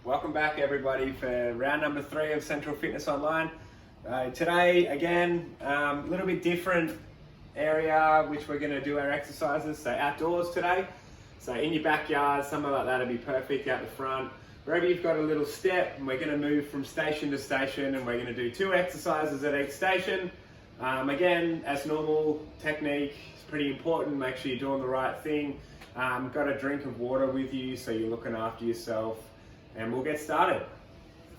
Welcome back everybody for round number 3 of Central Fitness Online. Today again, a little bit different area which we're going to do our exercises. So outdoors today, so in your backyard, somewhere like that would be perfect, out the front. Wherever you've got a little step, and we're going to move from station to station, and we're going to do 2 exercises at each station. Again, as normal, technique is pretty important. Make sure you're doing the right thing. Got a drink of water with you so you're looking after yourself, and we'll get started.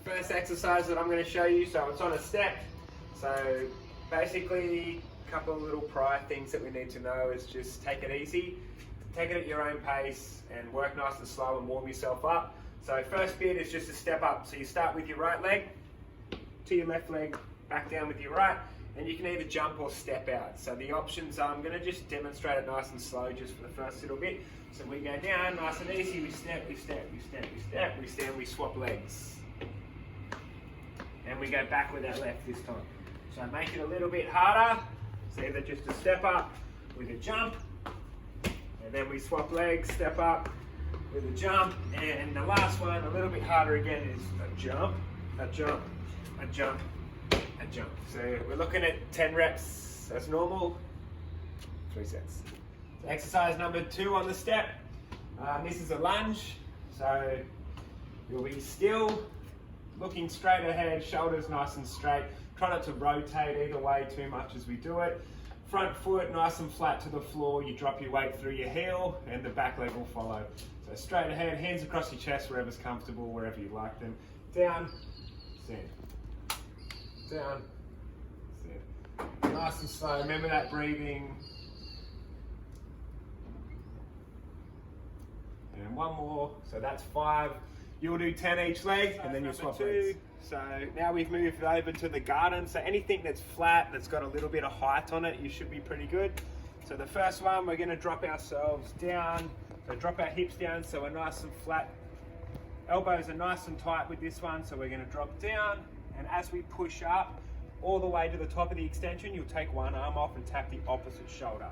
First exercise that I'm going to show you, so it's on a step. So basically, a couple of little prior things that we need to know is just take it easy, take it at your own pace, and work nice and slow and warm yourself up. So first bit is just a step up. So you start with your right leg to your left leg, back down with your right, and you can either jump or step out. So the options are, I'm going to just demonstrate it nice and slow just for the first little bit. So we go down nice and easy, we step, we step, we step, we step, we stand, we swap legs. And we go back with our left this time. So make it a little bit harder. So either just a step up with a jump, and then we swap legs, step up with a jump, and the last one, a little bit harder again, is a jump, a jump, a jump, a jump. So we're looking at 10 reps as normal, 3 sets. So exercise number 2 on the step. This is a lunge. So you'll be still, looking straight ahead, shoulders nice and straight. Try not to rotate either way too much as we do it. Front foot nice and flat to the floor. You drop your weight through your heel, and the back leg will follow. So straight ahead, hands across your chest wherever's comfortable, wherever you like them. Down, stand. Down, stand. Nice and slow. Remember that breathing. And one more. So that's 5. You'll do 10 each leg, and then you'll swap legs. So now we've moved over to the garden. So anything that's flat, that's got a little bit of height on it, you should be pretty good. So the first one, we're going to drop ourselves down. So drop our hips down so we're nice and flat. Elbows are nice and tight with this one, so we're going to drop down. And as we push up all the way to the top of the extension, you'll take one arm off and tap the opposite shoulder.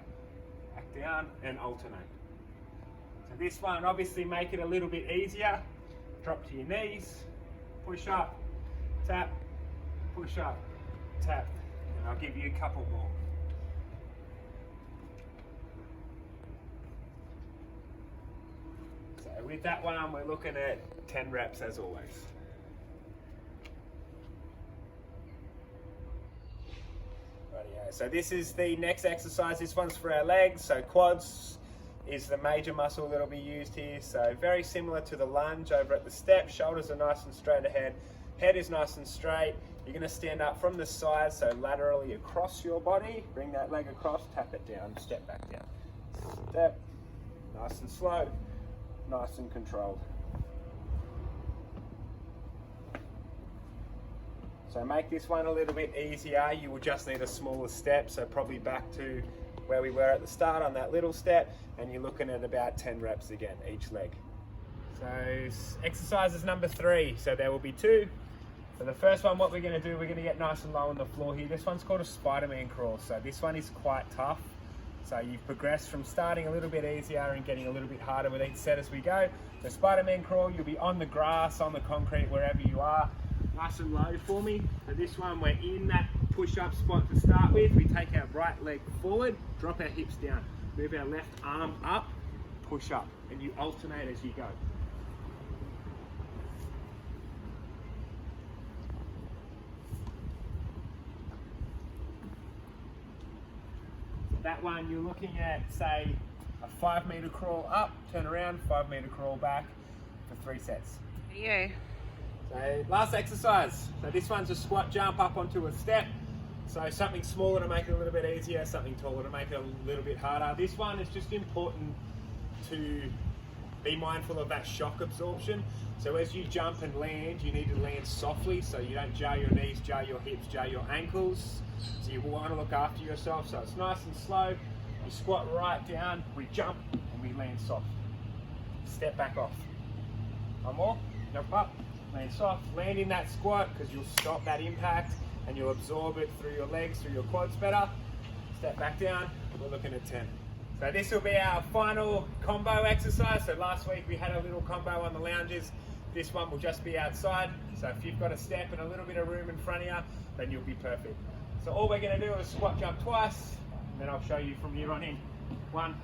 Back down and alternate. So this one, obviously make it a little bit easier. Drop to your knees, push up, tap, push up, tap. And I'll give you a couple more. So with that one, we're looking at 10 reps as always. Rightio. So this is the next exercise. This one's for our legs. So quads is the major muscle that'll be used here. So very similar to the lunge over at the step. Shoulders are nice and straight ahead. Head is nice and straight. You're going to stand up from the side, so laterally across your body. Bring that leg across, tap it down, step back down. Step, nice and slow, nice and controlled. So make this one a little bit easier. You will just need a smaller step, so probably back to where we were at the start on that little step, and you're looking at about 10 reps again, each leg. So exercise is number 3, so there will be 2. So the first one, what we're going to do, we're going to get nice and low on the floor here. This one's called a Spiderman Crawl, so this one is quite tough. So you've progressed from starting a little bit easier and getting a little bit harder with each set as we go. The Spiderman Crawl, you'll be on the grass, on the concrete, wherever you are. Nice and low for me. So this one, we're in that push-up spot to start with. We take our right leg forward, drop our hips down, move our left arm up, push up, and you alternate as you go. That one, you're looking at, say, a 5-meter crawl up, turn around, 5-meter crawl back for 3 sets. Yeah. So last exercise. So this one's a squat jump up onto a step. So something smaller to make it a little bit easier, something taller to make it a little bit harder. This one is just important to be mindful of that shock absorption. So as you jump and land, you need to land softly so you don't jar your knees, jar your hips, jar your ankles. So you want to look after yourself. So it's nice and slow. You squat right down, we jump, and we land soft. Step back off. One more, jump up, land soft. Land in that squat because you'll stop that impact and you'll absorb it through your legs, through your quads better. Step back down, we're looking at 10. So this will be our final combo exercise. So last week we had a little combo on the lounges. This one will just be outside, so if you've got a step and a little bit of room in front of you, then you'll be perfect. So all we're going to do is squat jump twice, and then I'll show you from here on in. 1,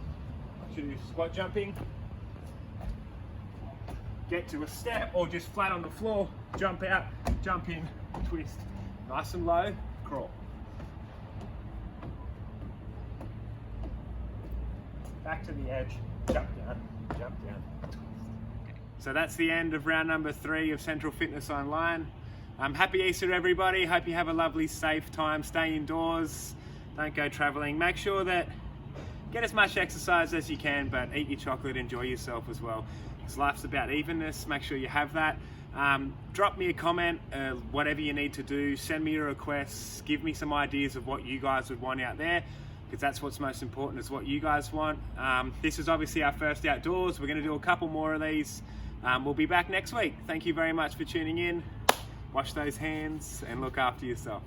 2, squat jumping, get to a step, or just flat on the floor, jump out, jump in, twist, nice and low, crawl. Back to the edge, jump down, twist. So that's the end of round number 3 of Central Fitness Online. Happy Easter everybody, hope you have a lovely safe time, stay indoors, don't go traveling, make sure that get as much exercise as you can, but eat your chocolate, enjoy yourself as well. Because life's about evenness, make sure you have that. Drop me a comment, whatever you need to do, send me your requests, give me some ideas of what you guys would want out there, because that's what's most important, is what you guys want. This is obviously our first outdoors, we're going to do a couple more of these. We'll be back next week. Thank you very much for tuning in. Wash those hands and look after yourself.